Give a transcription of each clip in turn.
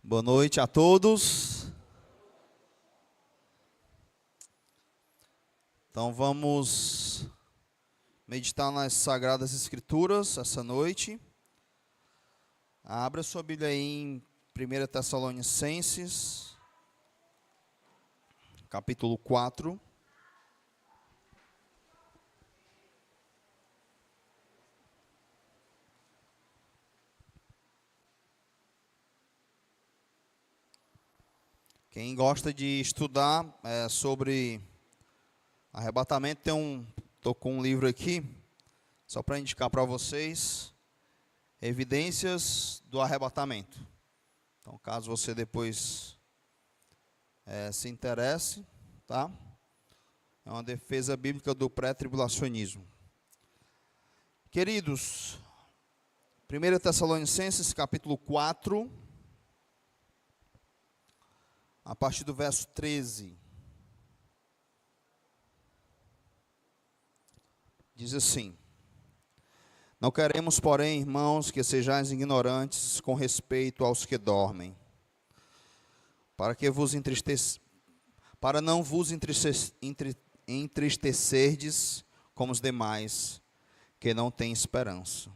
Boa noite a todos. Então vamos meditar nas Sagradas Escrituras essa noite. Abra sua Bíblia aí em 1 Tessalonicenses, capítulo 4. Quem gosta de estudar sobre arrebatamento, estou com um livro aqui, só para indicar para vocês, Evidências do Arrebatamento. Então, caso você depois se interesse, tá? É uma defesa bíblica do pré-tribulacionismo. Queridos, 1 Tessalonicenses, capítulo 4, a partir do verso 13, diz assim: Não queremos, porém, irmãos, que sejais ignorantes com respeito aos que dormem, para não vos entristecerdes como os demais, que não têm esperança.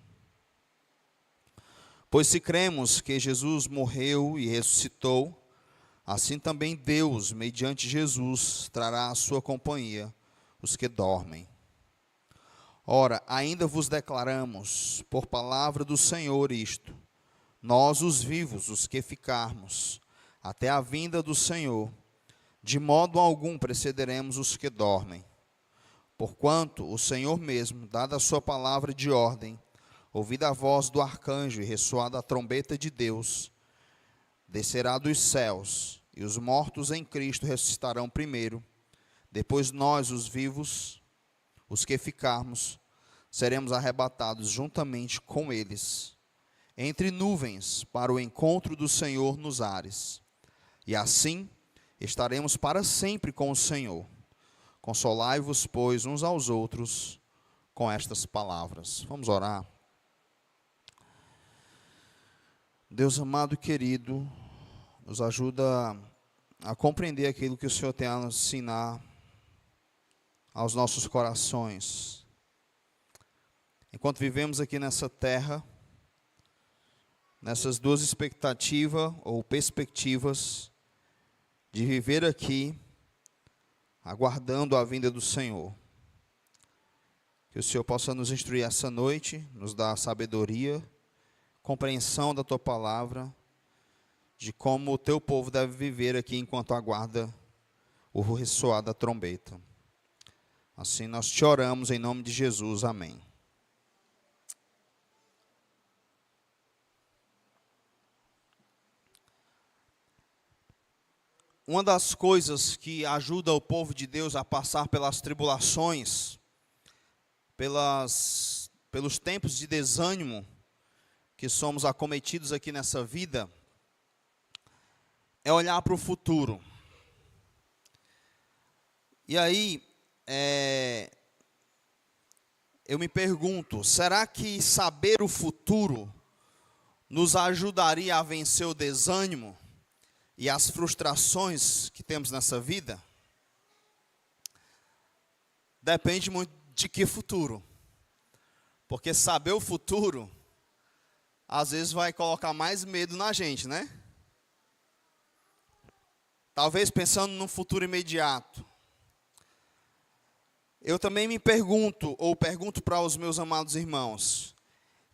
Pois se cremos que Jesus morreu e ressuscitou, assim também Deus, mediante Jesus, trará à sua companhia os que dormem. Ora, ainda vos declaramos, por palavra do Senhor, isto: nós, os vivos, os que ficarmos, até a vinda do Senhor, de modo algum precederemos os que dormem. Porquanto o Senhor mesmo, dada a sua palavra de ordem, ouvida a voz do arcanjo e ressoada a trombeta de Deus, descerá dos céus, e os mortos em Cristo ressuscitarão primeiro. Depois nós, os vivos, os que ficarmos, seremos arrebatados juntamente com eles, entre nuvens, para o encontro do Senhor nos ares. E assim estaremos para sempre com o Senhor. Consolai-vos, pois, uns aos outros com estas palavras. Vamos orar. Deus amado e querido, nos ajuda a compreender aquilo que o Senhor tem a nos ensinar aos nossos corações. Enquanto vivemos aqui nessa terra, nessas duas expectativas ou perspectivas de viver aqui, aguardando a vinda do Senhor. Que o Senhor possa nos instruir essa noite, nos dar sabedoria, compreensão da Tua palavra, de como o Teu povo deve viver aqui enquanto aguarda o ressoar da trombeta. Assim nós te oramos em nome de Jesus, amém. Uma das coisas que ajuda o povo de Deus a passar pelas tribulações, pelos tempos de desânimo que somos acometidos aqui nessa vida, é olhar para o futuro. E aí, eu me pergunto, será que saber o futuro nos ajudaria a vencer o desânimo e as frustrações que temos nessa vida? Depende muito de que futuro. Porque saber o futuro, às vezes vai colocar mais medo na gente, né? Talvez pensando no futuro imediato. Eu também me pergunto, ou pergunto para os meus amados irmãos,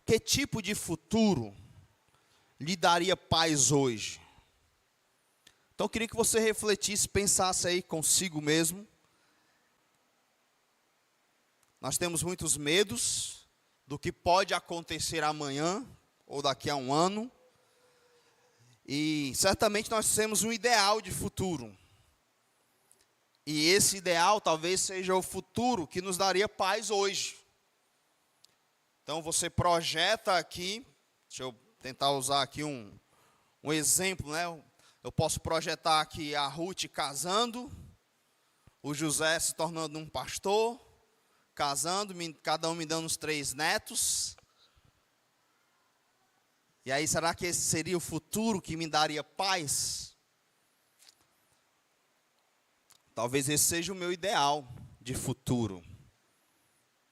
que tipo de futuro lhe daria paz hoje? Então eu queria que você refletisse, pensasse aí consigo mesmo. Nós temos muitos medos do que pode acontecer amanhã, ou daqui a um ano. E certamente nós temos um ideal de futuro. E esse ideal talvez seja o futuro que nos daria paz hoje. Então você projeta aqui, deixa eu tentar usar aqui um exemplo, né? Eu posso projetar aqui a Ruth casando, o José se tornando um pastor, casando, cada um me dando uns 3 netos. E aí, será que esse seria o futuro que me daria paz? Talvez esse seja o meu ideal de futuro.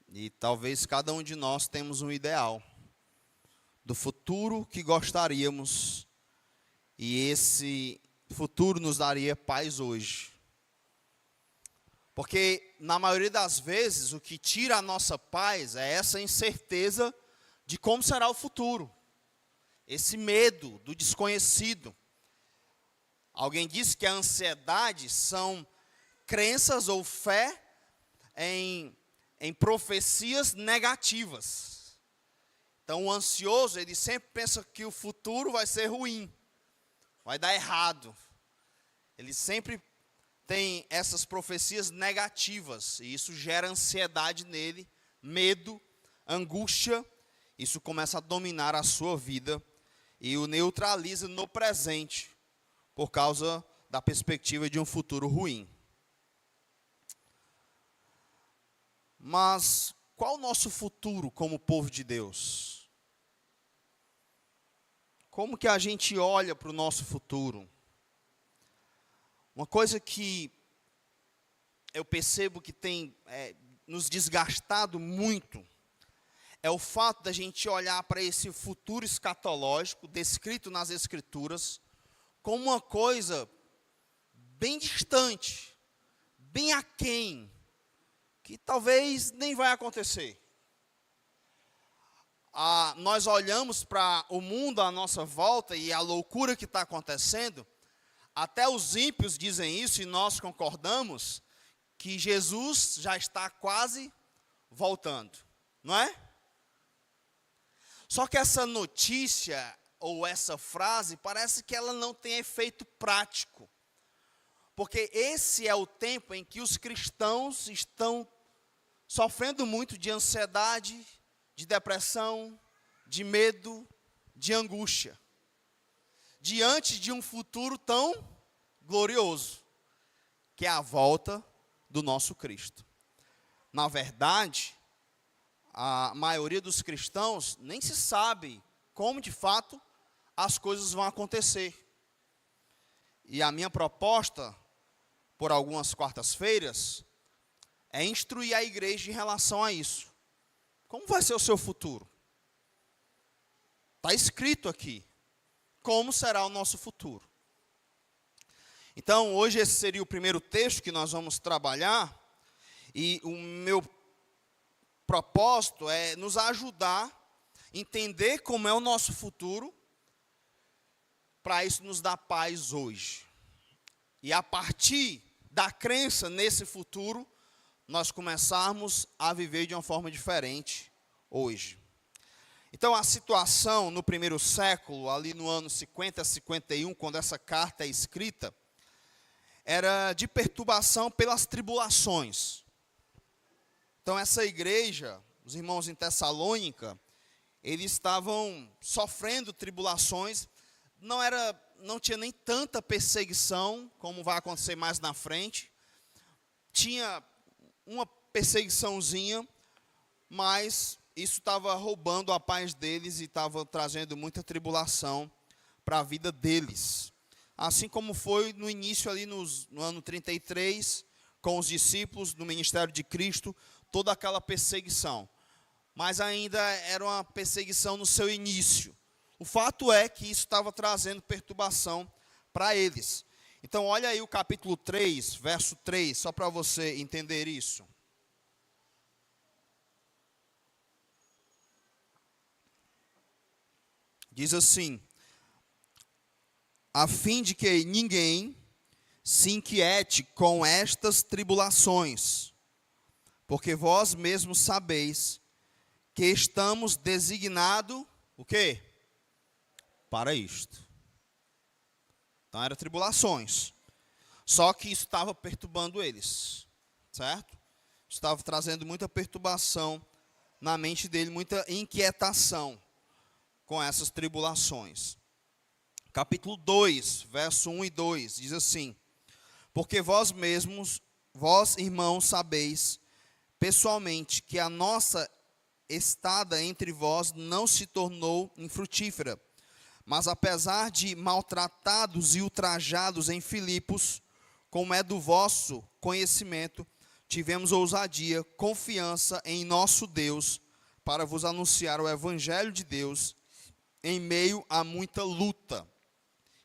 E talvez cada um de nós temos um ideal do futuro que gostaríamos. E esse futuro nos daria paz hoje. Porque, na maioria das vezes, o que tira a nossa paz é essa incerteza de como será o futuro. Esse medo do desconhecido. Alguém disse que a ansiedade são crenças ou fé em profecias negativas. Então, o ansioso, ele sempre pensa que o futuro vai ser ruim, vai dar errado. Ele sempre tem essas profecias negativas, e isso gera ansiedade nele, medo, angústia. Isso começa a dominar a sua vida e o neutraliza no presente, por causa da perspectiva de um futuro ruim. Mas qual o nosso futuro como povo de Deus? Como que a gente olha para o nosso futuro? Uma coisa que eu percebo que tem nos desgastado muito é o fato da gente olhar para esse futuro escatológico descrito nas Escrituras como uma coisa bem distante, bem aquém, que talvez nem vai acontecer. Nós olhamos para o mundo à nossa volta e a loucura que está acontecendo. Até os ímpios dizem isso e nós concordamos que Jesus já está quase voltando, não é? Só que essa notícia ou essa frase parece que ela não tem efeito prático. Porque esse é o tempo em que os cristãos estão sofrendo muito de ansiedade, de depressão, de medo, de angústia. Diante de um futuro tão glorioso, que é a volta do nosso Cristo. Na verdade, a maioria dos cristãos nem se sabe como de fato as coisas vão acontecer. E a minha proposta, por algumas quartas-feiras, é instruir a igreja em relação a isso. Como vai ser o seu futuro? Está escrito aqui. Como será o nosso futuro? Então, hoje esse seria o primeiro texto que nós vamos trabalhar. E o meu propósito é nos ajudar a entender como é o nosso futuro, para isso nos dar paz hoje. E a partir da crença nesse futuro, nós começarmos a viver de uma forma diferente hoje. Então, a situação no primeiro século, ali no ano 50, 51, quando essa carta é escrita, era de perturbação pelas tribulações. Então, essa igreja, os irmãos em Tessalônica, eles estavam sofrendo tribulações. Não tinha nem tanta perseguição, como vai acontecer mais na frente. Tinha uma perseguiçãozinha, mas isso estava roubando a paz deles e estava trazendo muita tribulação para a vida deles. Assim como foi no início ali no ano 33, com os discípulos do ministério de Cristo, toda aquela perseguição. Mas ainda era uma perseguição no seu início. O fato é que isso estava trazendo perturbação para eles. Então, olha aí o capítulo 3, verso 3, só para você entender isso. Diz assim: a fim de que ninguém se inquiete com estas tribulações, porque vós mesmos sabeis que estamos designados, o quê? Para isto. Então, eram tribulações. Só que isso estava perturbando eles, certo? Estava trazendo muita perturbação na mente dele, muita inquietação com essas tribulações. Capítulo 2, verso 1 e 2, diz assim: porque vós mesmos, vós irmãos, sabeis pessoalmente que a nossa estada entre vós não se tornou infrutífera, Mas apesar de maltratados e ultrajados em Filipos, como é do vosso conhecimento, tivemos ousadia, confiança em nosso Deus, para vos anunciar o Evangelho de Deus, em meio a muita luta.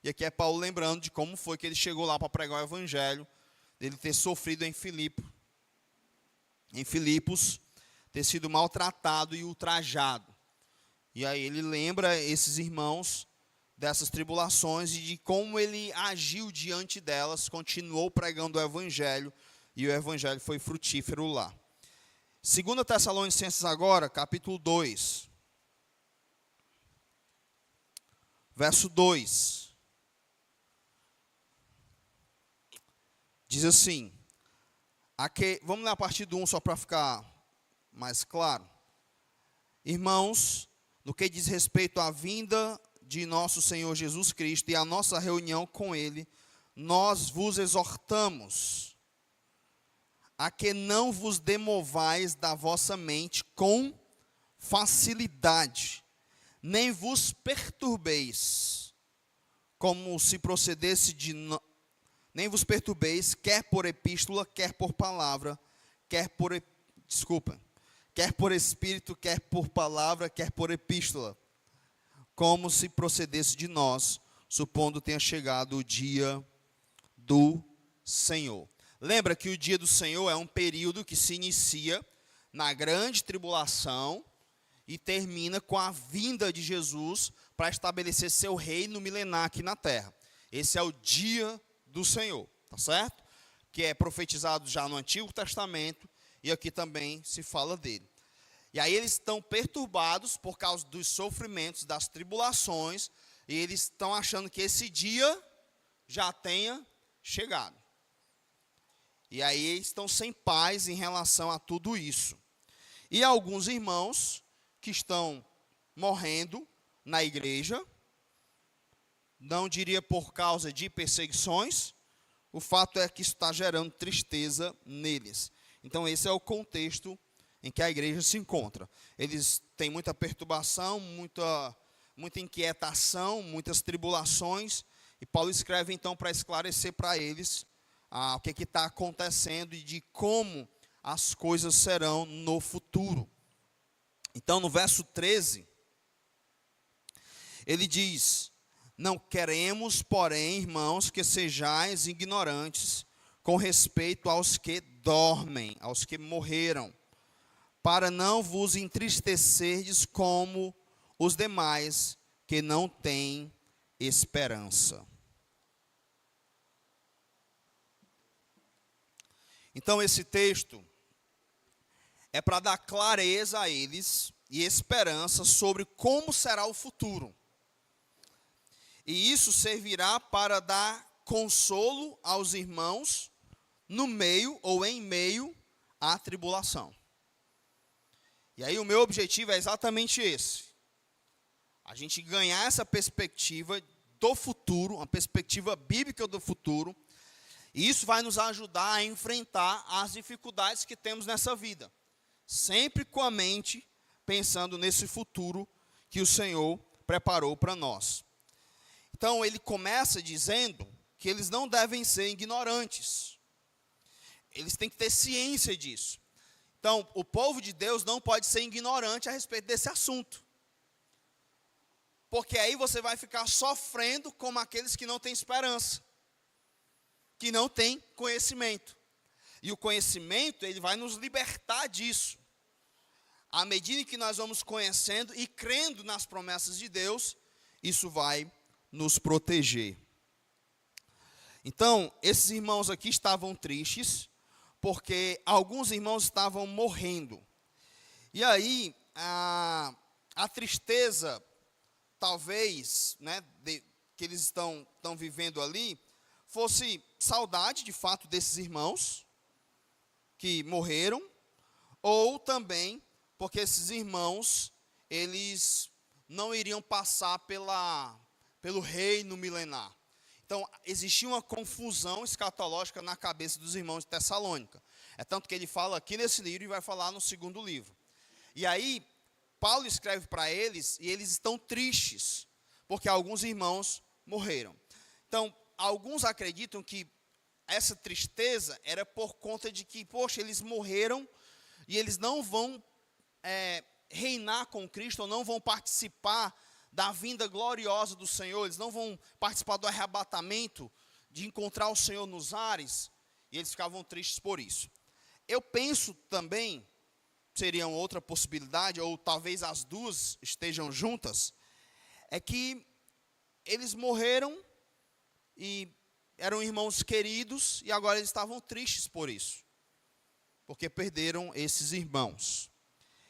E aqui é Paulo lembrando de como foi que ele chegou lá para pregar o Evangelho, dele ter sofrido em Filipos, ter sido maltratado e ultrajado. E aí ele lembra esses irmãos dessas tribulações e de como ele agiu diante delas, continuou pregando o Evangelho, e o Evangelho foi frutífero lá. 2 Tessalonicenses agora, capítulo 2, verso 2. Diz assim, vamos ler a partir do 1 só para ficar mais claro. Irmãos, no que diz respeito à vinda de nosso Senhor Jesus Cristo e à nossa reunião com Ele, nós vos exortamos a que não vos demovais da vossa mente com facilidade, nem vos perturbeis, como se procedesse nem vos perturbeis, quer por epístola, quer por palavra, quer por espírito, quer por palavra, quer por epístola, como se procedesse de nós, supondo tenha chegado o dia do Senhor. Lembra que o dia do Senhor é um período que se inicia na grande tribulação e termina com a vinda de Jesus para estabelecer seu reino milenar aqui na terra. Esse é o dia do Senhor, tá certo? Que é profetizado já no Antigo Testamento e aqui também se fala dele. E aí eles estão perturbados por causa dos sofrimentos, das tribulações, e eles estão achando que esse dia já tenha chegado. E aí eles estão sem paz em relação a tudo isso. E alguns irmãos que estão morrendo na igreja, não diria por causa de perseguições, o fato é que isso está gerando tristeza neles. Então esse é o contexto em que a igreja se encontra. Eles têm muita perturbação, muita inquietação, muitas tribulações, e Paulo escreve então para esclarecer para eles o que está acontecendo e de como as coisas serão no futuro. Então, no verso 13, ele diz: não queremos, porém, irmãos, que sejais ignorantes com respeito aos que dormem, aos que morreram, para não vos entristecerdes como os demais que não têm esperança. Então esse texto é para dar clareza a eles e esperança sobre como será o futuro. E isso servirá para dar consolo aos irmãos no meio ou em meio à tribulação. E aí o meu objetivo é exatamente esse: a gente ganhar essa perspectiva do futuro, uma perspectiva bíblica do futuro, e isso vai nos ajudar a enfrentar as dificuldades que temos nessa vida, sempre com a mente pensando nesse futuro que o Senhor preparou para nós. Então ele começa dizendo que eles não devem ser ignorantes, eles têm que ter ciência disso. Então o povo de Deus não pode ser ignorante a respeito desse assunto, porque aí você vai ficar sofrendo como aqueles que não têm esperança, que não têm conhecimento. E o conhecimento, ele vai nos libertar disso. À medida que nós vamos conhecendo e crendo nas promessas de Deus, isso vai nos proteger. Então, esses irmãos aqui estavam tristes, porque alguns irmãos estavam morrendo. E aí, a tristeza, talvez, né, que eles estão vivendo ali, fosse saudade, de fato, desses irmãos que morreram, ou também porque esses irmãos, eles não iriam passar pelo reino milenar. Então, existia uma confusão escatológica na cabeça dos irmãos de Tessalônica. É tanto que ele fala aqui nesse livro e vai falar no segundo livro. E aí, Paulo escreve para eles, e eles estão tristes, porque alguns irmãos morreram. Então, alguns acreditam que essa tristeza era por conta de que, poxa, eles morreram e eles não vão reinar com Cristo, ou não vão participar da vinda gloriosa do Senhor, eles não vão participar do arrebatamento, de encontrar o Senhor nos ares, e eles ficavam tristes por isso. Eu penso também, seria outra possibilidade, ou talvez as duas estejam juntas, é que eles morreram e eram irmãos queridos, e agora eles estavam tristes por isso, porque perderam esses irmãos.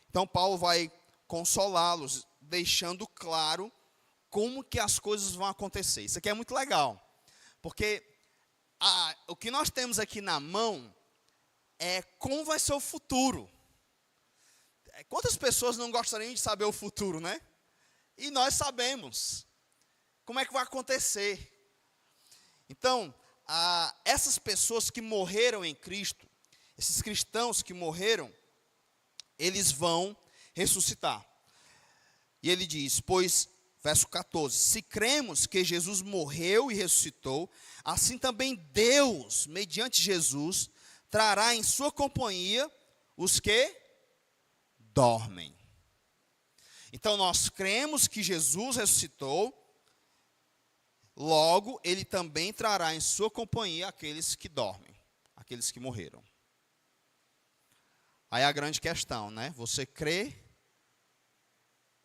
Então Paulo vai consolá-los, deixando claro como que as coisas vão acontecer. Isso aqui é muito legal, porque o que nós temos aqui na mão é como vai ser o futuro. Quantas pessoas não gostariam de saber o futuro, né? E nós sabemos como é que vai acontecer. Então, essas pessoas que morreram em Cristo, esses cristãos que morreram, eles vão ressuscitar. E ele diz, pois, verso 14, se cremos que Jesus morreu e ressuscitou, assim também Deus, mediante Jesus, trará em sua companhia os que dormem. Então, nós cremos que Jesus ressuscitou, logo, ele também trará em sua companhia aqueles que dormem, aqueles que morreram. Aí a grande questão, né? Você crê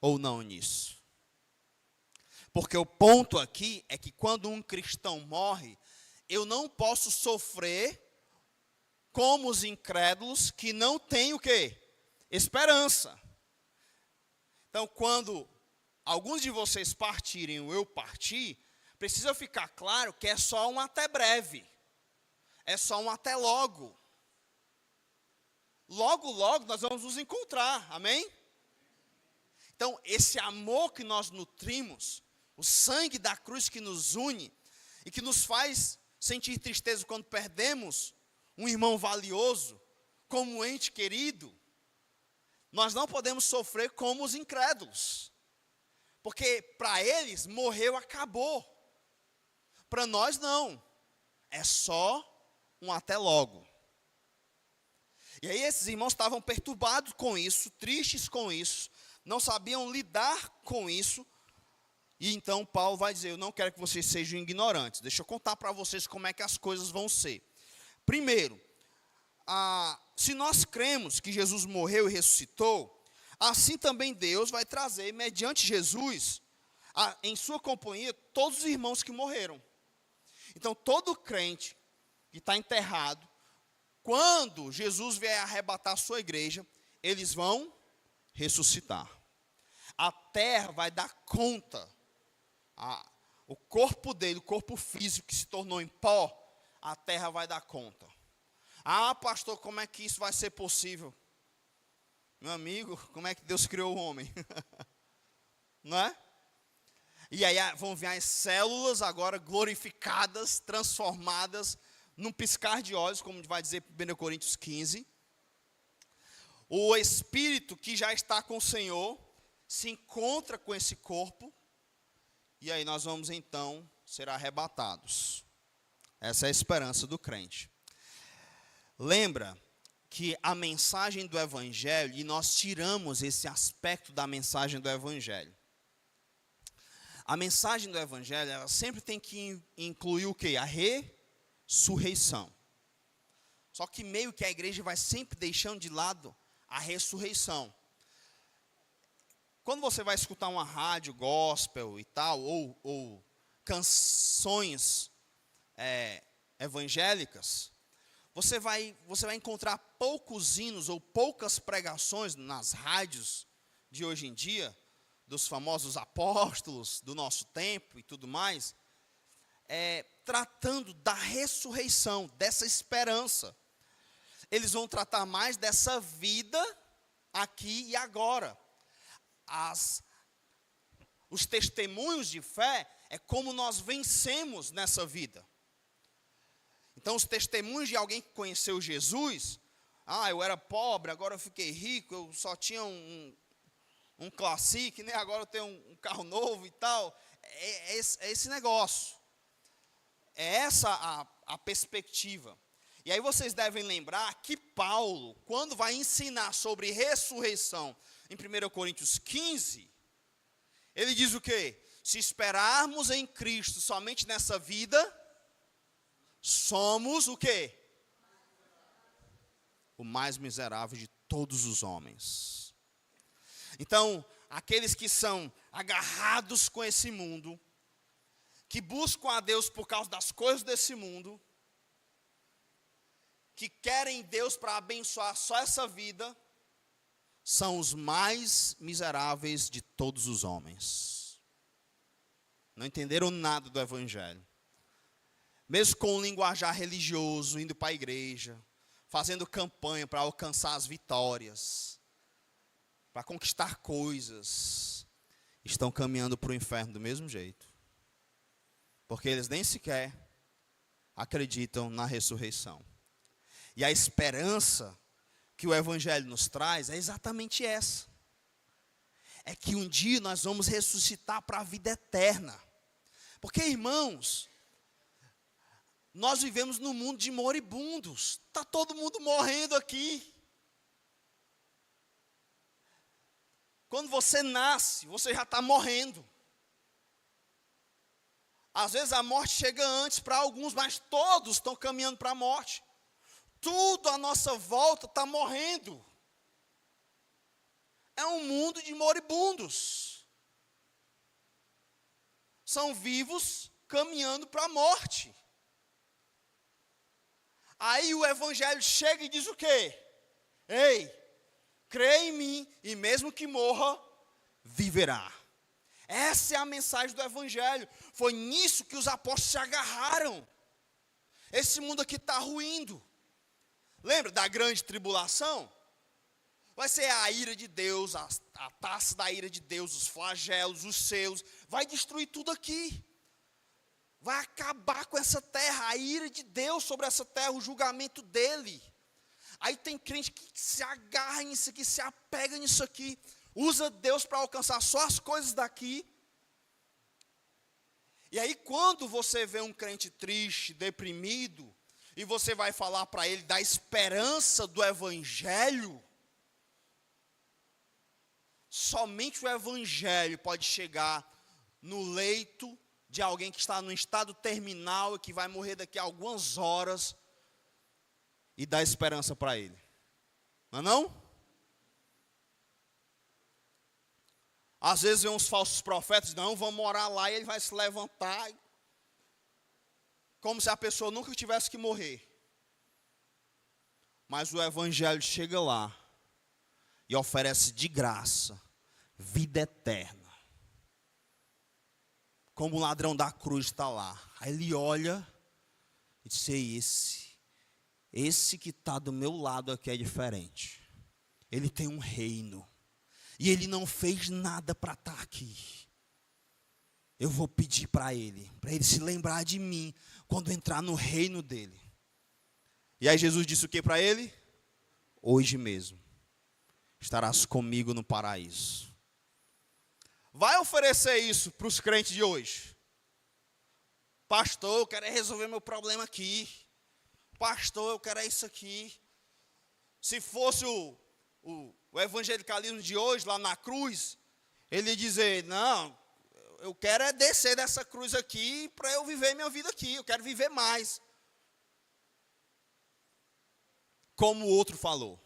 ou não nisso? Porque o ponto aqui é que quando um cristão morre, eu não posso sofrer como os incrédulos que não têm o quê? Esperança. Então, quando alguns de vocês partirem ou eu partir, precisa ficar claro que é só um até breve. É só um até logo. Logo, logo nós vamos nos encontrar, amém? Então, esse amor que nós nutrimos, o sangue da cruz que nos une e que nos faz sentir tristeza quando perdemos um irmão valioso, como um ente querido, nós não podemos sofrer como os incrédulos, porque para eles morreu, acabou. Para nós não, é só um até logo. E aí esses irmãos estavam perturbados com isso, tristes com isso, não sabiam lidar com isso. E então Paulo vai dizer, eu não quero que vocês sejam ignorantes. Deixa eu contar para vocês como é que as coisas vão ser. Primeiro, se nós cremos que Jesus morreu e ressuscitou, assim também Deus vai trazer, mediante Jesus, em sua companhia, todos os irmãos que morreram. Então, todo crente que está enterrado, quando Jesus vier arrebatar a sua igreja, eles vão ressuscitar. A terra vai dar conta. O corpo dele, o corpo físico que se tornou em pó, a terra vai dar conta. Pastor, como é que isso vai ser possível? Meu amigo, como é que Deus criou o homem? Não é? E aí vão vir as células agora glorificadas, transformadas, num piscar de olhos, como vai dizer 1 Coríntios 15. O espírito que já está com o Senhor se encontra com esse corpo, e aí nós vamos então ser arrebatados. Essa é a esperança do crente. Lembra que a mensagem do Evangelho, e nós tiramos esse aspecto da mensagem do Evangelho. A mensagem do Evangelho, ela sempre tem que incluir o quê? A ressurreição. Só que meio que a igreja vai sempre deixando de lado a ressurreição. Quando você vai escutar uma rádio gospel e tal, ou canções evangélicas, você vai encontrar poucos hinos ou poucas pregações nas rádios de hoje em dia, dos famosos apóstolos do nosso tempo e tudo mais, tratando da ressurreição, dessa esperança. Eles vão tratar mais dessa vida aqui e agora. Os testemunhos de fé é como nós vencemos nessa vida. Então, os testemunhos de alguém que conheceu Jesus, eu era pobre, agora eu fiquei rico, eu só tinha um Classic, né? Agora eu tenho um carro novo e tal. é esse negócio. É essa a perspectiva. E aí vocês devem lembrar que Paulo, quando vai ensinar sobre ressurreição em 1 Coríntios 15, ele diz o quê? Se esperarmos em Cristo somente nessa vida, somos o quê? O mais miserável de todos os homens. Então, aqueles que são agarrados com esse mundo, que buscam a Deus por causa das coisas desse mundo, que querem Deus para abençoar só essa vida, são os mais miseráveis de todos os homens. Não entenderam nada do Evangelho. Mesmo com um linguajar religioso, indo para a igreja, fazendo campanha para alcançar as vitórias, para conquistar coisas, estão caminhando para o inferno do mesmo jeito. Porque eles nem sequer acreditam na ressurreição. E a esperança que o Evangelho nos traz é exatamente essa. É que um dia nós vamos ressuscitar para a vida eterna. Porque, irmãos, nós vivemos num mundo de moribundos. Está todo mundo morrendo aqui. Quando você nasce, você já está morrendo. Às vezes a morte chega antes para alguns, mas todos estão caminhando para a morte. Tudo à nossa volta está morrendo. É um mundo de moribundos. São vivos caminhando para a morte. Aí o Evangelho chega e diz o quê? Ei, crê em mim e mesmo que morra, viverá. Essa é a mensagem do Evangelho. Foi nisso que os apóstolos se agarraram. Esse mundo aqui está ruindo. Lembra da grande tribulação? Vai ser a ira de Deus, a taça da ira de Deus, os flagelos, os selos. Vai destruir tudo aqui. Vai acabar com essa terra, a ira de Deus sobre essa terra, o julgamento dele. Aí tem crente que se agarra nisso aqui, se apega nisso aqui. Usa Deus para alcançar só as coisas daqui. E aí quando você vê um crente triste, deprimido, e você vai falar para ele da esperança do Evangelho, somente o Evangelho pode chegar no leito de alguém que está no estado terminal e que vai morrer daqui a algumas horas e dar esperança para ele. Não é não? Às vezes vem uns falsos profetas, não, vamos orar lá e ele vai se levantar, como se a pessoa nunca tivesse que morrer. Mas o Evangelho chega lá e oferece de graça vida eterna. Como o ladrão da cruz está lá. Aí ele olha e diz, esse que está do meu lado aqui é diferente. Ele tem um reino. E ele não fez nada para estar aqui. Eu vou pedir para ele se lembrar de mim quando entrar no reino dele. E aí Jesus disse o que para ele? Hoje mesmo estarás comigo no paraíso. Vai oferecer isso para os crentes de hoje? Pastor, eu quero resolver meu problema aqui. Pastor, eu quero isso aqui. Se fosse o evangelicalismo de hoje, lá na cruz, ele ia dizer, não, eu quero é descer dessa cruz aqui para eu viver minha vida aqui, eu quero viver mais. Como o outro falou.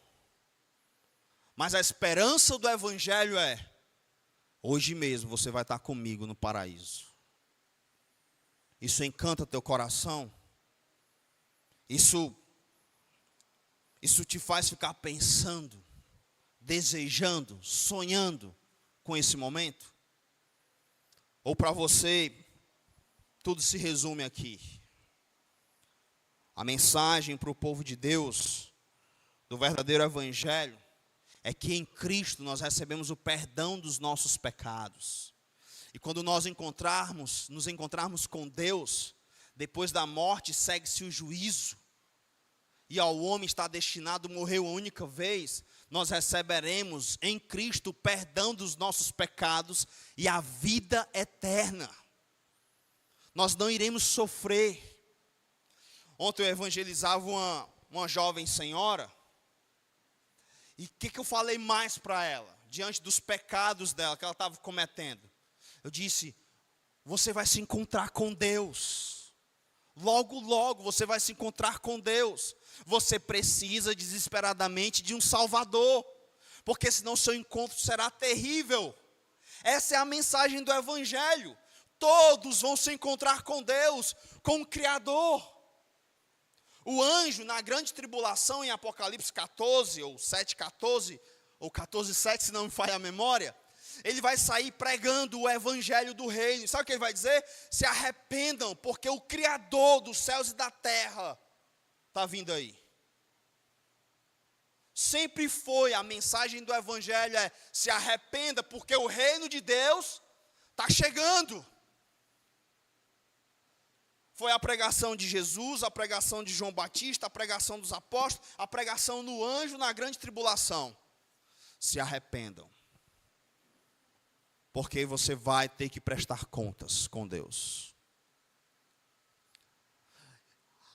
Mas a esperança do Evangelho é, hoje mesmo você vai estar comigo no paraíso. Isso encanta teu coração? Isso te faz ficar pensando, desejando, sonhando com esse momento? Ou para você, tudo se resume aqui? A mensagem para o povo de Deus, do verdadeiro Evangelho, é que em Cristo nós recebemos o perdão dos nossos pecados. E quando nós nos encontrarmos com Deus, depois da morte segue-se o juízo. E ao homem está destinado a morrer uma única vez, nós receberemos em Cristo o perdão dos nossos pecados e a vida eterna. nós não iremos sofrer. Ontem eu evangelizava uma jovem senhora, e o que eu falei mais para ela, diante dos pecados dela, que ela estava cometendo? Eu disse, você vai se encontrar com Deus, logo, logo você vai se encontrar com Deus, você precisa desesperadamente de um Salvador, porque senão seu encontro será terrível. Essa é a mensagem do Evangelho, todos vão se encontrar com Deus, com o Criador. O anjo, na grande tribulação, em Apocalipse 14, ou 7,14, ou 14,7, se não me falha a memória, ele vai sair pregando o evangelho do reino. Sabe o que ele vai dizer? Se arrependam, porque o Criador dos céus e da terra está vindo aí. Sempre foi a mensagem do evangelho, se arrependa, porque o reino de Deus está chegando. Foi a pregação de Jesus, a pregação de João Batista, a pregação dos apóstolos, a pregação no anjo na grande tribulação. Se arrependam, porque você vai ter que prestar contas com Deus.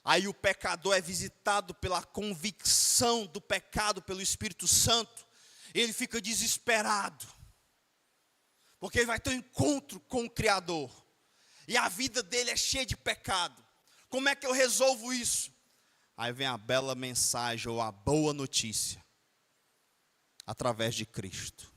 Aí o pecador é visitado pela convicção do pecado pelo Espírito Santo, ele fica desesperado, porque ele vai ter um encontro com o Criador. E a vida dele é cheia de pecado. Como é que eu resolvo isso? Aí vem a bela mensagem, ou a boa notícia. Através de Cristo.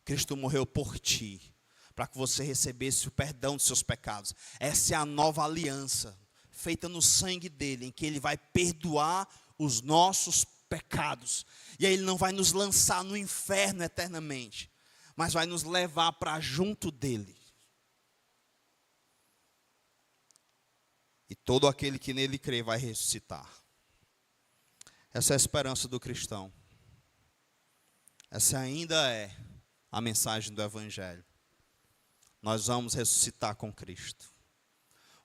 Cristo morreu por ti, para que você recebesse o perdão dos seus pecados. Essa é a nova aliança, feita no sangue dele, em que ele vai perdoar os nossos pecados. E aí ele não vai nos lançar no inferno eternamente, mas vai nos levar para junto dele. E todo aquele que nele crê vai ressuscitar. Essa é a esperança do cristão. Essa ainda é a mensagem do Evangelho. Nós vamos ressuscitar com Cristo.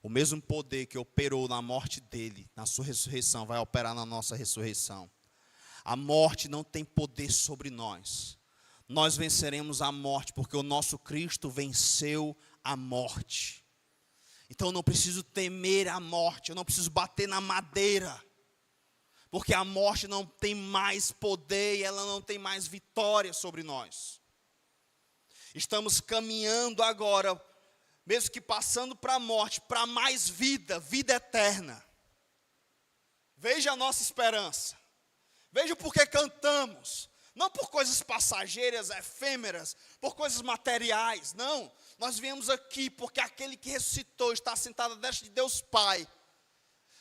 O mesmo poder que operou na morte dele, na sua ressurreição, vai operar na nossa ressurreição. A morte não tem poder sobre nós. Nós venceremos a morte, porque o nosso Cristo venceu a morte. Então eu não preciso temer a morte, eu não preciso bater na madeira, porque a morte não tem mais poder e ela não tem mais vitória sobre nós. Estamos caminhando agora, mesmo que passando para a morte, para mais vida, vida eterna. Veja a nossa esperança, veja por que cantamos. Não por coisas passageiras, efêmeras, por coisas materiais, não. Nós viemos aqui porque aquele que ressuscitou está sentado à destra de Deus Pai,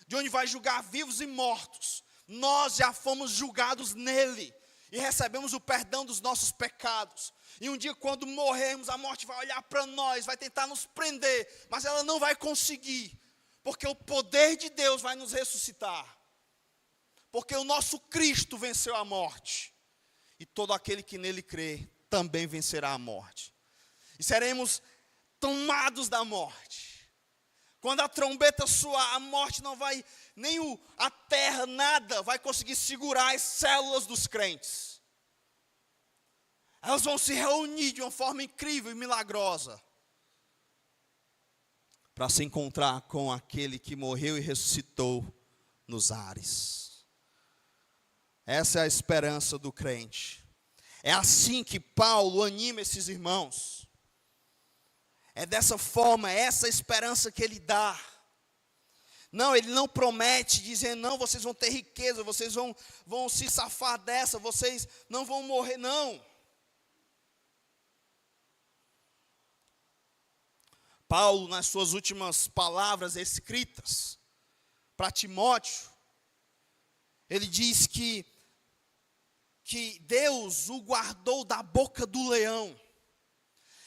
de onde vai julgar vivos e mortos. Nós já fomos julgados nele e recebemos o perdão dos nossos pecados. E um dia, quando morrermos, a morte vai olhar para nós, vai tentar nos prender, mas ela não vai conseguir, porque o poder de Deus vai nos ressuscitar, porque o nosso Cristo venceu a morte. E todo aquele que nele crê também vencerá a morte. E seremos tomados da morte. Quando a trombeta soar, a morte não vai, nem a terra, nada vai conseguir segurar as células dos crentes. Elas vão se reunir de uma forma incrível e milagrosa, para se encontrar com aquele que morreu e ressuscitou nos ares. Essa é a esperança do crente. É assim que Paulo anima esses irmãos. É dessa forma, é essa esperança que ele dá. Não, ele não promete, dizendo, não, vocês vão ter riqueza, vocês vão se safar dessa, vocês não vão morrer, não. Paulo, nas suas últimas palavras escritas para Timóteo, ele diz que Deus o guardou da boca do leão.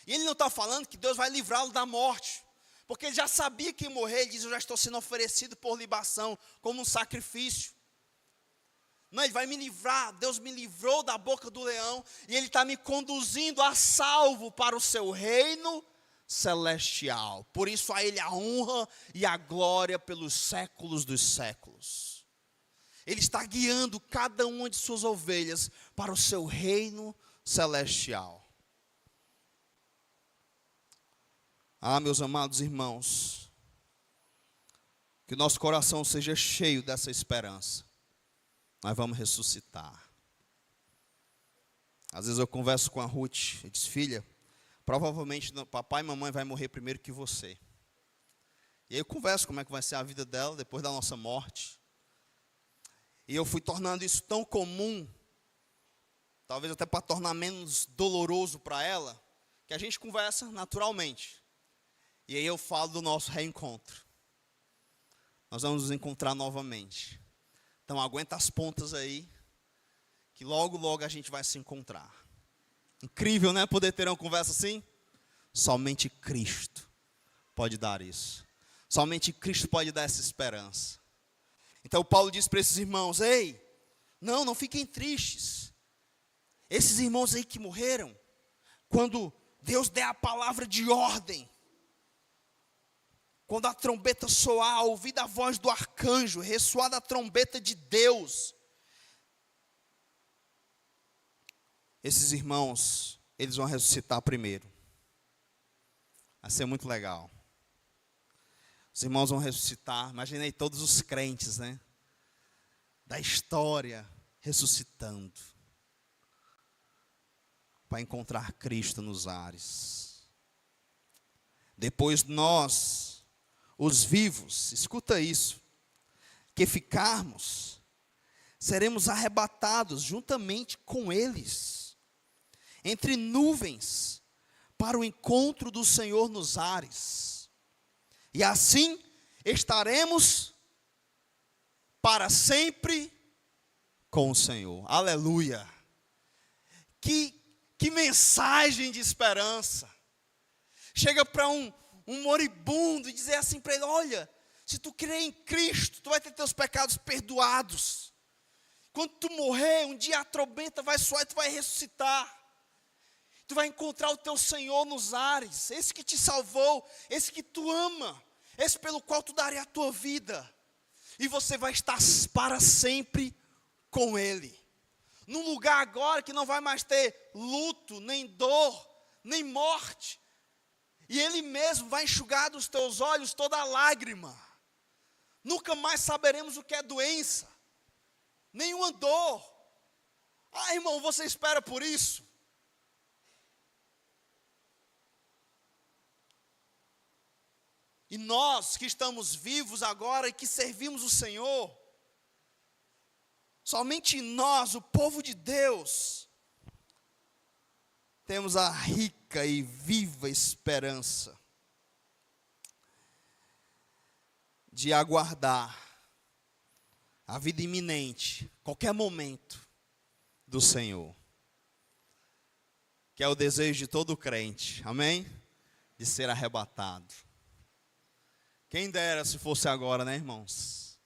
E ele não está falando que Deus vai livrá-lo da morte, porque ele já sabia que ia morrer. Ele diz, eu já estou sendo oferecido por libação, como um sacrifício. Não, ele vai me livrar, Deus me livrou da boca do leão, e ele está me conduzindo a salvo para o seu reino celestial. Por isso a ele a honra e a glória pelos séculos dos séculos. Ele está guiando cada uma de suas ovelhas para o seu reino celestial. Ah, meus amados irmãos, Que o nosso coração seja cheio dessa esperança. Nós vamos ressuscitar. Às vezes eu converso com a Ruth e diz: filha, provavelmente papai e mamãe vai morrer primeiro que você. E aí eu converso como é que vai ser a vida dela depois da nossa morte. E eu fui tornando isso tão comum, talvez até para tornar menos doloroso para ela, que a gente conversa naturalmente. E aí eu falo do nosso reencontro. Nós vamos nos encontrar novamente. Então aguenta as pontas aí, que logo, logo a gente vai se encontrar. Incrível, né? Poder ter uma conversa assim? Somente Cristo pode dar isso. Somente Cristo pode dar essa esperança. Então Paulo diz para esses irmãos: ei, não fiquem tristes. Esses irmãos aí que morreram, quando Deus der a palavra de ordem, quando a trombeta soar, ouvir a voz do arcanjo, ressoar da trombeta de Deus, esses irmãos, eles vão ressuscitar primeiro. Vai ser muito legal. Os irmãos vão ressuscitar. Imaginei todos os crentes, né? Da história, ressuscitando. Para encontrar Cristo nos ares. Depois nós, os vivos, escuta isso, que ficarmos, seremos arrebatados juntamente com eles, entre nuvens, para o encontro do Senhor nos ares. E assim estaremos para sempre com o Senhor. Aleluia. Que mensagem de esperança. Chega para um moribundo e dizer assim para ele: olha, se tu crer em Cristo, tu vai ter teus pecados perdoados. Quando tu morrer, um dia a trombeta vai soar e tu vai ressuscitar. Tu vai encontrar o teu Senhor nos ares, esse que te salvou, esse que tu ama, esse pelo qual tu daria a tua vida. E você vai estar para sempre com Ele. Num lugar agora que não vai mais ter luto, nem dor, nem morte. E Ele mesmo vai enxugar dos teus olhos toda lágrima. Nunca mais saberemos o que é doença, nenhuma dor. Ah, irmão, você espera por isso? E nós que estamos vivos agora e que servimos o Senhor, somente nós, o povo de Deus, temos a rica e viva esperança de aguardar a vida iminente, qualquer momento, do Senhor. Que é o desejo de todo crente, amém? De ser arrebatado. Quem dera se fosse agora, né, irmãos?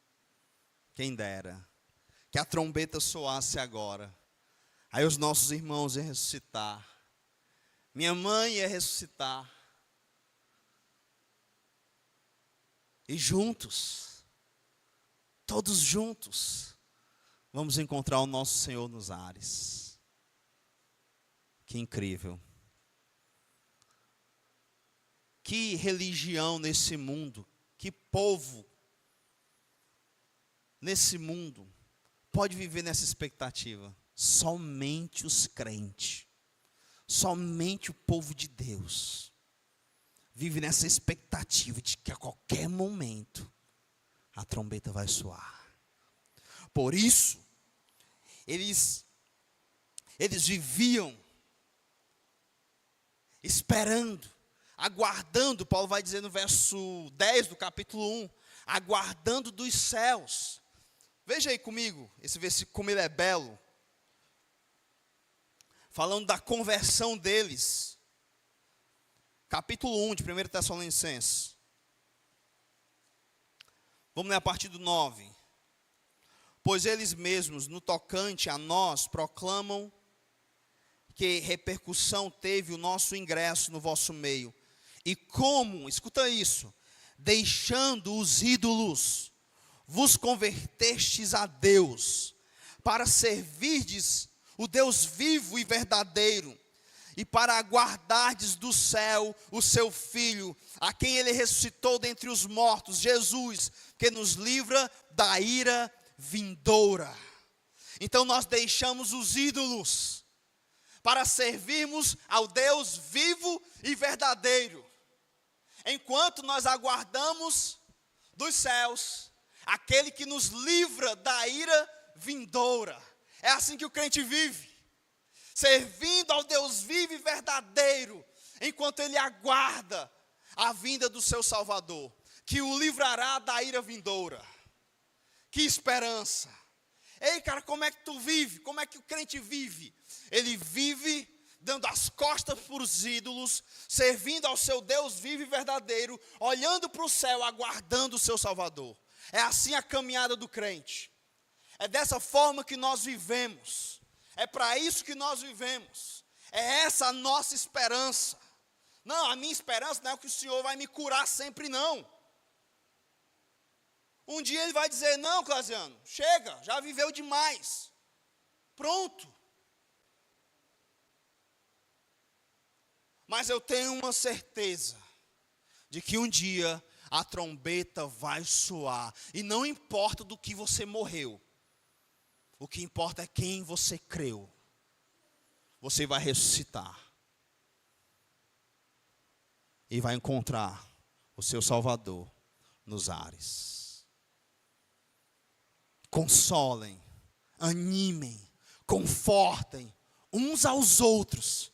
Quem dera. Que a trombeta soasse agora. Aí os nossos irmãos iam ressuscitar. Minha mãe ia ressuscitar. E juntos, todos juntos, vamos encontrar o nosso Senhor nos ares. Que incrível. Que religião nesse mundo. Que povo nesse mundo pode viver nessa expectativa? Somente os crentes, somente o povo de Deus vive nessa expectativa de que a qualquer momento a trombeta vai soar. Por isso, eles viviam esperando, aguardando. Paulo vai dizer no verso 10 do capítulo 1, aguardando dos céus. Veja aí comigo, esse versículo como ele é belo. Falando da conversão deles. Capítulo 1 de 1 Tessalonicenses. Vamos ler a partir do 9. Pois eles mesmos, no tocante a nós, proclamam que repercussão teve o nosso ingresso no vosso meio. E como, escuta isso, deixando os ídolos, vos convertestes a Deus, para servirdes o Deus vivo e verdadeiro, e para aguardardes do céu o seu Filho, a quem ele ressuscitou dentre os mortos, Jesus, que nos livra da ira vindoura. Então nós deixamos os ídolos para servirmos ao Deus vivo e verdadeiro, enquanto nós aguardamos dos céus aquele que nos livra da ira vindoura. É assim que o crente vive, servindo ao Deus vivo e verdadeiro, enquanto ele aguarda a vinda do seu Salvador, que o livrará da ira vindoura. Que esperança! Ei, cara, como é que tu vive? Como é que o crente vive? Ele vive dando as costas para os ídolos, servindo ao seu Deus vivo e verdadeiro, olhando para o céu, aguardando o seu Salvador. É assim a caminhada do crente. É dessa forma que nós vivemos. É para isso que nós vivemos. É essa a nossa esperança. Não, a minha esperança não é que o Senhor vai me curar sempre, não. Um dia Ele vai dizer, não, Clausiano, chega, já viveu demais. Pronto. Mas eu tenho uma certeza de que um dia a trombeta vai soar. E não importa do que você morreu. O que importa é quem você creu. Você vai ressuscitar. E vai encontrar o seu Salvador nos ares. Consolem, animem, confortem uns aos outros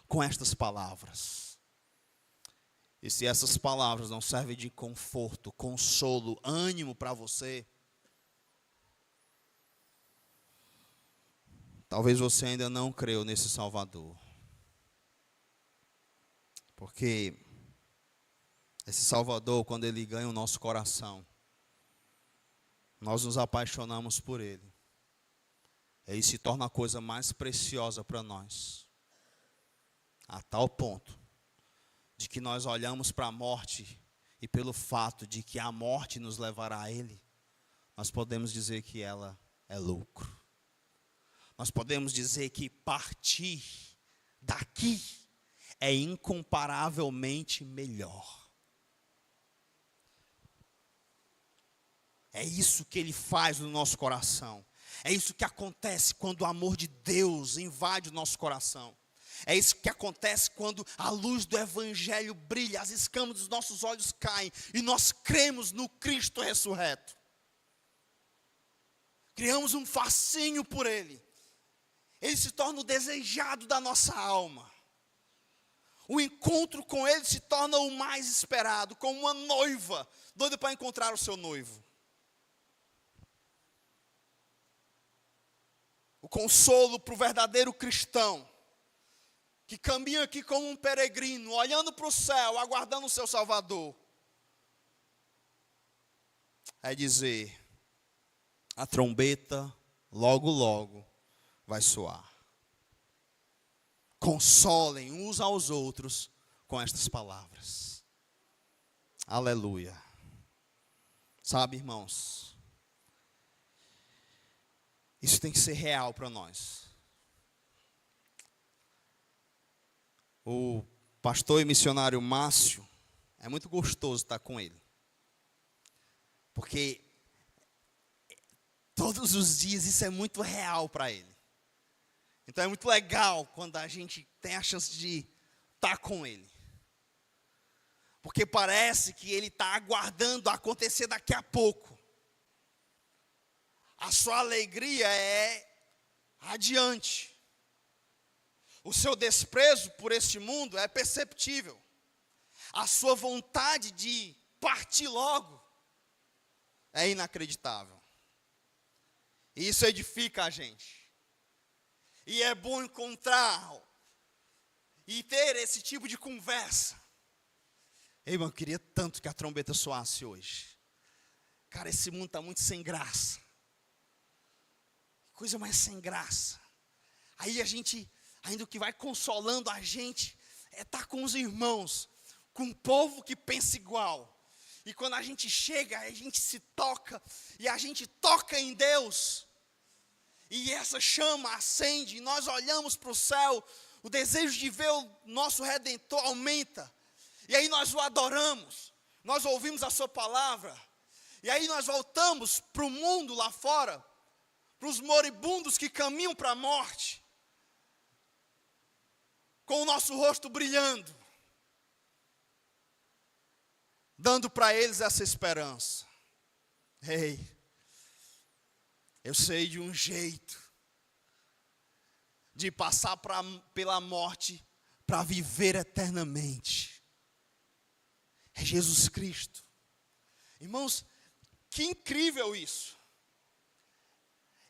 com estas palavras. E se essas palavras não servem de conforto, consolo, ânimo para você, talvez você ainda não creu nesse Salvador. Porque esse Salvador, quando Ele ganha o nosso coração, nós nos apaixonamos por Ele. Ele se torna a coisa mais preciosa para nós. A tal ponto de que nós olhamos para a morte e pelo fato de que a morte nos levará a Ele, nós podemos dizer que ela é lucro. Nós podemos dizer que partir daqui é incomparavelmente melhor. É isso que Ele faz no nosso coração. É isso que acontece quando o amor de Deus invade o nosso coração. É isso que acontece quando a luz do Evangelho brilha, as escamas dos nossos olhos caem e nós cremos no Cristo ressurreto. Criamos um fascínio por Ele. Ele se torna o desejado da nossa alma. O encontro com Ele se torna o mais esperado, como uma noiva doida para encontrar o seu noivo. O consolo para o verdadeiro cristão, que caminha aqui como um peregrino, olhando para o céu, aguardando o seu Salvador, é dizer, a trombeta logo, logo vai soar. Consolem uns aos outros com estas palavras. Aleluia. Sabe, irmãos, isso tem que ser real para nós. O pastor e missionário Márcio, é muito gostoso estar com ele. Porque todos os dias isso é muito real para ele. Então é muito legal quando a gente tem a chance de estar com ele. Porque parece que ele está aguardando acontecer daqui a pouco. A sua alegria é adiante. O seu desprezo por este mundo é perceptível. A sua vontade de partir logo é inacreditável. E isso edifica a gente. E é bom encontrar e ter esse tipo de conversa. Ei, irmão, eu queria tanto que a trombeta soasse hoje. Cara, esse mundo está muito sem graça. Coisa mais sem graça. Aí a gente, ainda o que vai consolando a gente, é estar com os irmãos, com um povo que pensa igual. E quando a gente chega, a gente se toca, e a gente toca em Deus. E essa chama acende, e nós olhamos para o céu, o desejo de ver o nosso Redentor aumenta. E aí nós o adoramos, nós ouvimos a sua palavra. E aí nós voltamos para o mundo lá fora, para os moribundos que caminham para a morte, com o nosso rosto brilhando, dando para eles essa esperança. Ei, eu sei de um jeito de passar pela morte para viver eternamente. É Jesus Cristo. Irmãos, que incrível isso.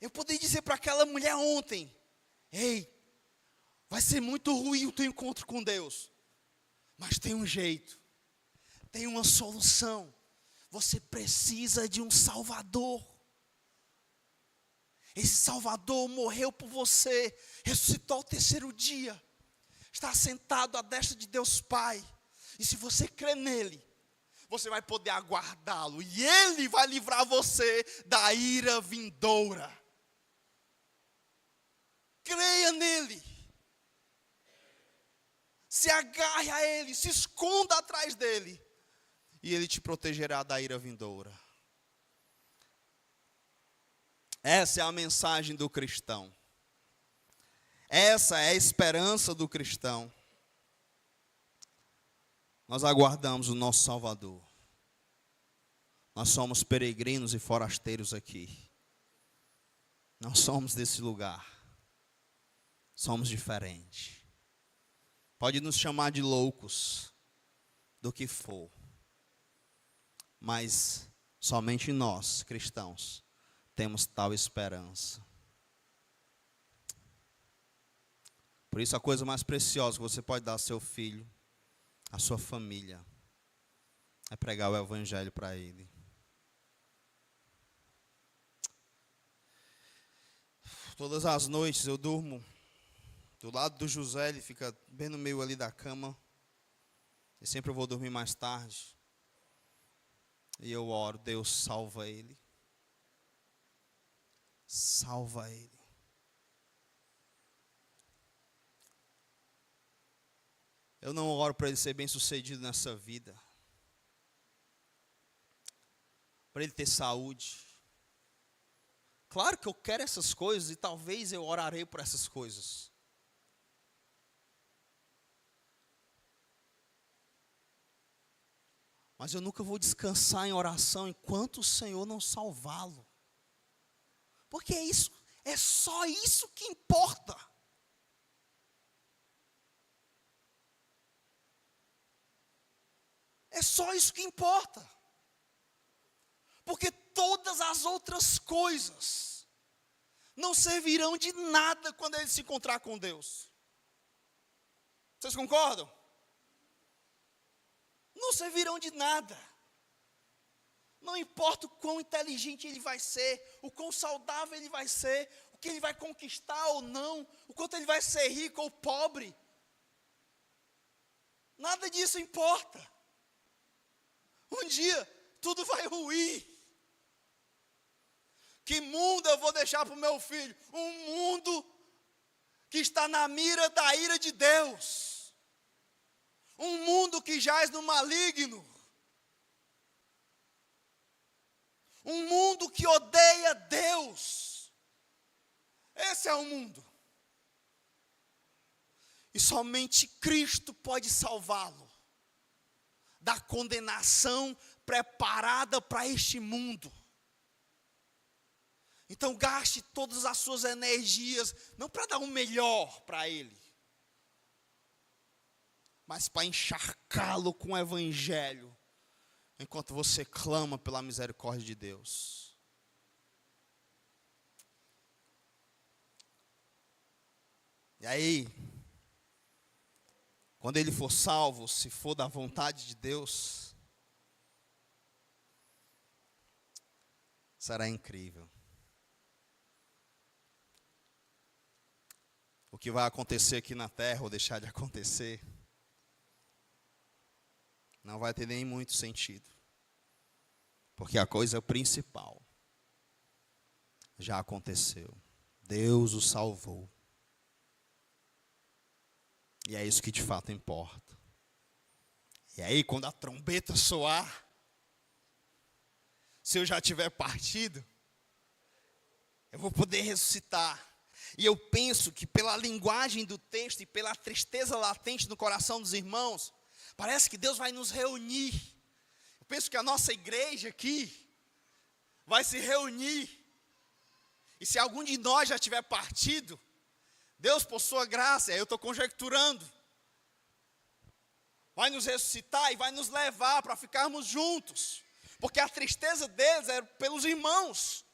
Eu poderia dizer para aquela mulher ontem: ei, vai ser muito ruim o teu encontro com Deus, mas tem um jeito, tem uma solução. Você precisa de um Salvador. Esse Salvador morreu por você, ressuscitou ao terceiro dia, está sentado à destra de Deus Pai. E se você crê nele, você vai poder aguardá-lo, e ele vai livrar você da ira vindoura. Creia nele, se agarre a ele, se esconda atrás dele, e ele te protegerá da ira vindoura. Essa é a mensagem do cristão. Essa é a esperança do cristão. Nós aguardamos o nosso Salvador. Nós somos peregrinos e forasteiros aqui. Não somos desse lugar. Somos diferentes. Pode nos chamar de loucos, do que for. Mas somente nós, cristãos, temos tal esperança. Por isso a coisa mais preciosa que você pode dar ao seu filho, à sua família, é pregar o evangelho para ele. Todas as noites eu durmo do lado do José, ele fica bem no meio ali da cama. E sempre eu vou dormir mais tarde. E eu oro: Deus, salva ele. Salva ele. Eu não oro para ele ser bem sucedido nessa vida, para ele ter saúde. Claro que eu quero essas coisas e talvez eu orarei por essas coisas. Mas eu nunca vou descansar em oração enquanto o Senhor não salvá-lo. Porque é só isso que importa. É só isso que importa. Porque todas as outras coisas não servirão de nada quando ele se encontrar com Deus. Vocês concordam? Não servirão de nada. Não importa o quão inteligente ele vai ser, o quão saudável ele vai ser, o que ele vai conquistar ou não, o quanto ele vai ser rico ou pobre. Nada disso importa. Um dia tudo vai ruir. Que mundo eu vou deixar para o meu filho? Um mundo que está na mira da ira de Deus. Um mundo que jaz no maligno. Um mundo que odeia Deus. Esse é o mundo. E somente Cristo pode salvá-lo da condenação preparada para este mundo. Então gaste todas as suas energias, não para dar o melhor para ele, mas para encharcá-lo com o evangelho, enquanto você clama pela misericórdia de Deus. E aí, quando ele for salvo, se for da vontade de Deus, será incrível. O que vai acontecer aqui na terra ou deixar de acontecer, não vai ter nem muito sentido. Porque a coisa principal já aconteceu. Deus o salvou. E é isso que de fato importa. E aí, quando a trombeta soar, se eu já tiver partido, eu vou poder ressuscitar. E eu penso que pela linguagem do texto e pela tristeza latente no coração dos irmãos, parece que Deus vai nos reunir. Eu penso que a nossa igreja aqui vai se reunir. E se algum de nós já tiver partido, Deus, por sua graça, eu estou conjecturando, vai nos ressuscitar e vai nos levar para ficarmos juntos. Porque a tristeza deles é pelos irmãos.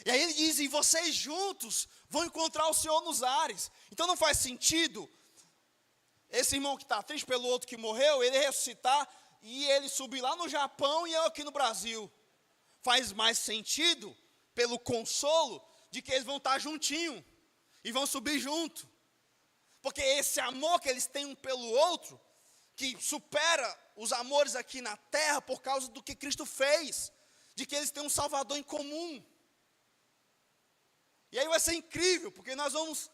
E aí ele diz, e vocês juntos vão encontrar o Senhor nos ares. Então não faz sentido esse irmão que está triste pelo outro que morreu, ele ressuscitar e ele subir lá no Japão e eu aqui no Brasil. Faz mais sentido pelo consolo de que eles vão estar juntinho e vão subir junto. Porque esse amor que eles têm um pelo outro, que supera os amores aqui na terra por causa do que Cristo fez, de que eles têm um Salvador em comum. E aí vai ser incrível, porque nós vamos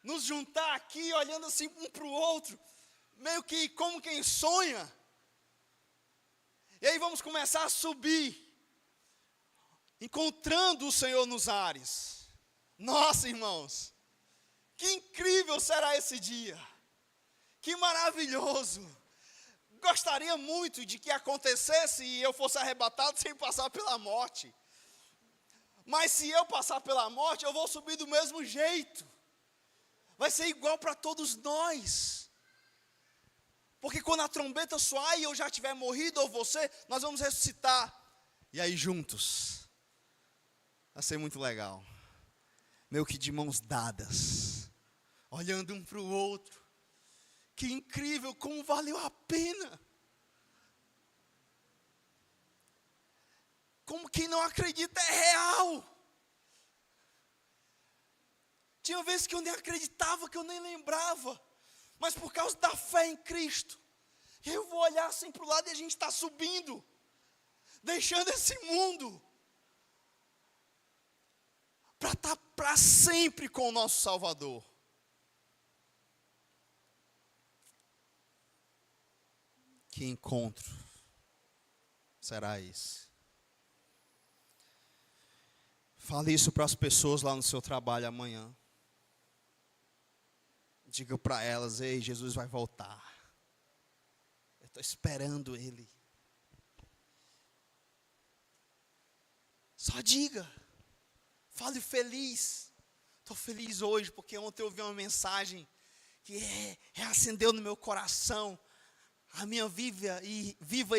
nos juntar aqui, olhando assim um para o outro, meio que como quem sonha. E aí vamos começar a subir, encontrando o Senhor nos ares. Nossa, irmãos, que incrível será esse dia. Que maravilhoso. Gostaria muito de que acontecesse e eu fosse arrebatado sem passar pela morte. Mas se eu passar pela morte, eu vou subir do mesmo jeito. Vai ser igual para todos nós. Porque quando a trombeta soar e eu já tiver morrido, ou você, nós vamos ressuscitar. E aí juntos. Vai ser muito legal. Meio que de mãos dadas. Olhando um para o outro. Que incrível, como valeu a pena. Como quem não acredita é real. Tinha vezes que eu nem acreditava, que eu nem lembrava. Mas por causa da fé em Cristo, eu vou olhar assim para o lado e a gente está subindo. Deixando esse mundo. Para estar para sempre com o nosso Salvador. Que encontro será esse? Fale isso para as pessoas lá no seu trabalho amanhã. Diga para elas, ei, Jesus vai voltar. Eu estou esperando Ele. Só diga. Fale feliz. Estou feliz hoje porque ontem eu ouvi uma mensagem que reacendeu no meu coração a minha viva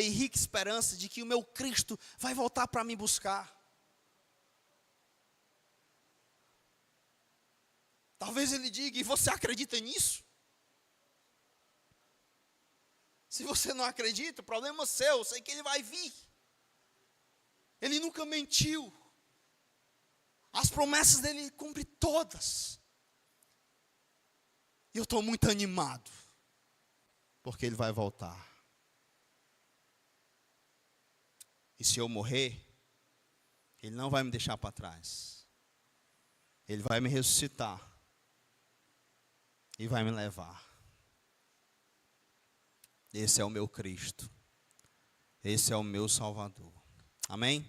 e rica esperança de que o meu Cristo vai voltar para me buscar. Talvez ele diga, e você acredita nisso? Se você não acredita, o problema é seu, eu sei que ele vai vir. Ele nunca mentiu. As promessas dele ele cumpre todas. E eu estou muito animado, porque ele vai voltar. E se eu morrer, ele não vai me deixar para trás. Ele vai me ressuscitar. E vai me levar. Esse é o meu Cristo. Esse é o meu Salvador. Amém?